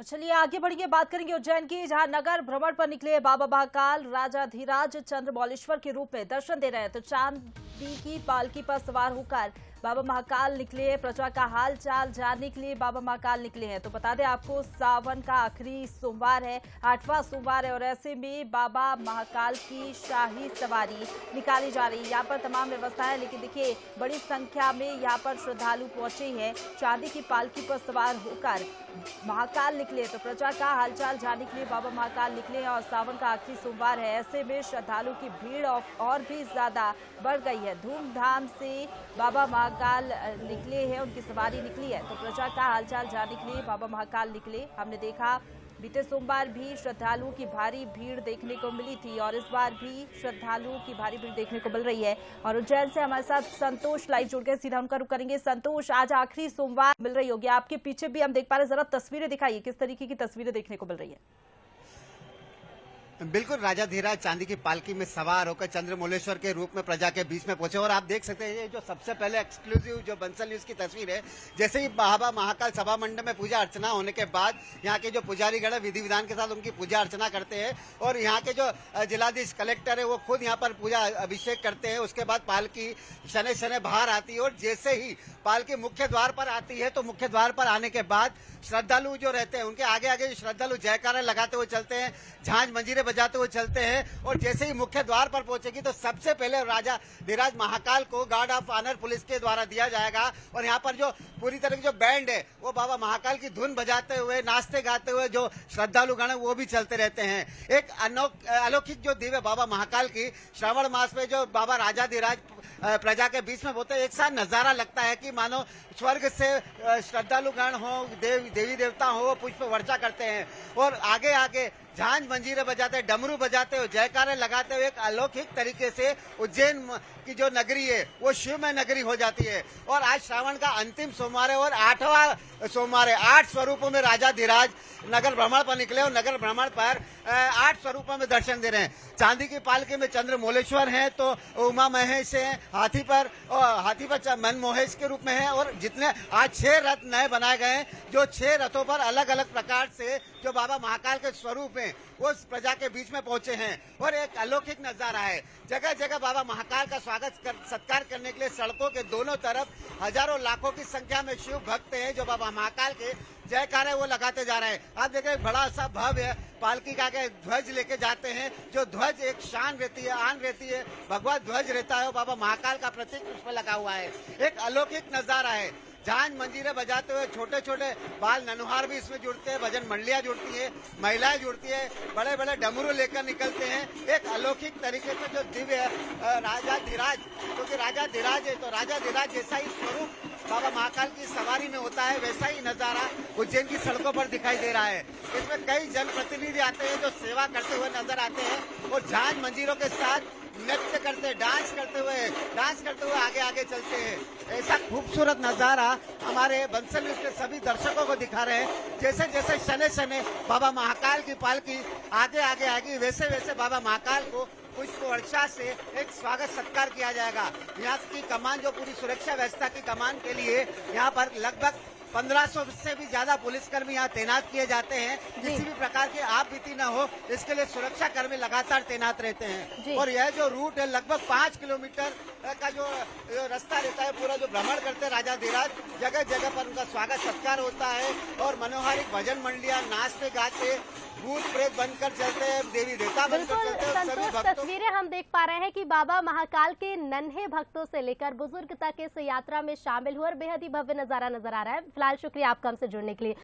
और चलिए आगे बढ़िए, बात करेंगे उज्जैन की, जहां नगर भ्रमण पर निकले बाबा महाकाल राजाधिराज चंद्रमौलेश्वर के रूप में दर्शन दे रहे हैं। तो चांदी की पालकी पर सवार होकर बाबा महाकाल निकले, प्रजा का हाल चाल जानने के लिए बाबा महाकाल निकले हैं। तो बता दें आपको, सावन का आखिरी सोमवार है, 8वां सोमवार है, और ऐसे में बाबा महाकाल की शाही सवारी निकाली जा रही है। यहाँ पर तमाम व्यवस्था है, लेकिन देखिए बड़ी संख्या में यहाँ पर श्रद्धालु पहुंचे हैं। चांदी की पालकी पर सवार होकर महाकाल निकले, तो प्रजा का हालचाल जानने के लिए बाबा महाकाल निकले हैं। और सावन का आखिरी सोमवार है, ऐसे में श्रद्धालु की भीड़ और भी ज्यादा बढ़ गई है। धूमधाम से बाबा महाकाल निकले हैं, उनकी सवारी निकली है। तो प्रजा का हालचाल जानने के लिए बाबा महाकाल निकले। हमने देखा बीते सोमवार भी श्रद्धालुओं की भारी भीड़ देखने को मिली थी, और इस बार भी श्रद्धालुओं की भारी भीड़ देखने को मिल रही है। और उज्जैन से हमारे साथ संतोष लाइव जुड़ के सीधा उनका रुख करेंगे। संतोष, आज आखिरी सोमवार मिल रही होगी, आपके पीछे भी हम देख पा रहे हैं, जरा तस्वीरें दिखाइए, किस तरीके की तस्वीरें देखने को मिल रही है? बिल्कुल, राजाधिराज चांदी की पालकी में सवार होकर चंद्रमौलेश्वर के रूप में प्रजा के बीच में पहुंचे। और आप देख सकते हैं, ये जो सबसे पहले एक्सक्लूसिव जो बंसल न्यूज की तस्वीर है, जैसे ही बाबा महाकाल सभा मंडप में पूजा अर्चना होने के बाद यहाँ के जो पुजारीगण है विधि विधान के साथ उनकी पूजा अर्चना करते हैं। और यहाँ के जो जिलाधीश कलेक्टर है वो खुद यहाँ पर पूजा अभिषेक करते हैं। उसके बाद पालकी शनै शनै बाहर आती है, और जैसे ही पालकी मुख्य द्वार पर आती है, तो मुख्य द्वार पर आने के बाद श्रद्धालु जो रहते हैं उनके आगे आगे श्रद्धालु जयकारा लगाते हुए चलते हैं, झांझ मंजीरे बजाते हुए चलते हैं। और जैसे ही मुख्य द्वार पर पहुंचेगी, तो सबसे पहले राजाधिराज महाकाल को गार्ड ऑफ ऑनर पुलिस के द्वारा दिया जाएगा। और यहाँ पर जो पूरी तरह की जो बैंड है वो बाबा महाकाल की धुन बजाते हुए, नाचते गाते हुए जो श्रद्धालु गण वो भी चलते रहते हैं। एक अलौकिक जो दिव्य बाबा महाकाल की श्रावण मास में जो बाबा राजाधिराज प्रजा के बीच में होते हैं, एक साथ नजारा लगता है कि मानो स्वर्ग से श्रद्धालु गण हो, देवी देवता हो, वो पुष्प वर्षा करते हैं। और आगे आगे झांझ मंजीरे बजाते, डमरू बजाते हुए, जयकारे लगाते हुए एक अलौकिक तरीके से उज्जैन की जो नगरी है वो शिवमय नगरी हो जाती है। और आज श्रावण का अंतिम सोमवार है और 8वां सोमवार है। 8 स्वरूपों में राजाधिराज नगर भ्रमण पर निकले, और नगर भ्रमण पर 8 स्वरूपों में दर्शन दे रहे हैं। चांदी की पालकी में चंद्रमौलेश्वर है, तो उमा महेश है, हाथी पर मन मोहेश के रूप में है। और जितने आज 6 रथ नए बनाए गए हैं, जो 6 रथों पर अलग अलग प्रकार से जो बाबा महाकाल के स्वरूप हैं वो प्रजा के बीच में पहुंचे हैं। और एक अलौकिक नजारा है, जगह जगह बाबा महाकाल का सत्कार करने के लिए सड़कों के दोनों तरफ हजारों लाखों की संख्या में शिव भक्त हैं जो बाबा महाकाल के जयकारे वो लगाते जा रहे हैं। आप देखिए, बड़ा सा भव्य पालकी का के ध्वज लेके जाते हैं, जो ध्वज एक शान रहती है, आन रहती है, भगवा ध्वज रहता है, बाबा महाकाल का प्रतीक उस पर लगा हुआ है। एक अलौकिक नजारा है। झांझ मंजीरे बजाते हुए छोटे छोटे बाल ननुहार भी इसमें जुड़ते हैं, भजन मंडलियां जुड़ती है, महिलाएं जुड़ती है, बड़े बड़े डमरू लेकर निकलते हैं। एक अलौकिक तरीके से जो दिव्य राजाधिराज, क्योंकि राजाधिराज है, तो राजाधिराज जैसा ही स्वरूप बाबा महाकाल की सवारी में होता है, वैसा ही नजारा उज्जैन की सड़कों पर दिखाई दे रहा है। इसमें कई जनप्रतिनिधि आते हैं जो सेवा करते हुए नजर आते हैं, और झांझ मंजीरों के साथ नृत्य करते, डांस करते हुए आगे आगे चलते हैं। ऐसा खूबसूरत नजारा हमारे बंसल न्यूज के सभी दर्शकों को दिखा रहे हैं। जैसे जैसे शनै शनै बाबा महाकाल की पालकी आगे आगे आएगी, वैसे वैसे बाबा महाकाल को पुष्प वर्षा से एक स्वागत सत्कार किया जाएगा। यहाँ की कमान, जो पूरी सुरक्षा व्यवस्था की कमान के लिए यहाँ पर लगभग 1500 से भी ज्यादा पुलिसकर्मी यहाँ तैनात किए जाते हैं। किसी भी प्रकार की आपबीती न हो, इसके लिए सुरक्षा कर्मी लगातार तैनात रहते हैं। और यह जो रूट है, लगभग 5 किलोमीटर का जो रास्ता रहता है, पूरा जो भ्रमण करते हैं राजाधिराज, जगह जगह पर उनका स्वागत सत्कार होता है। और मनोहारिक भजन मंडलियां नाचते गाते, भूत प्रेत बनकर चलते हैं, देवी देवता बनकर चलते हैं। सभी भक्तों, तस्वीरें हम देख पा रहे हैं कि बाबा महाकाल के नन्हे भक्तों से लेकर बुजुर्ग तक इस यात्रा में शामिल हुए, और बेहद ही भव्य नजारा नजर आ रहा है। फिलहाल शुक्रिया आपका हमसे जुड़ने के लिए।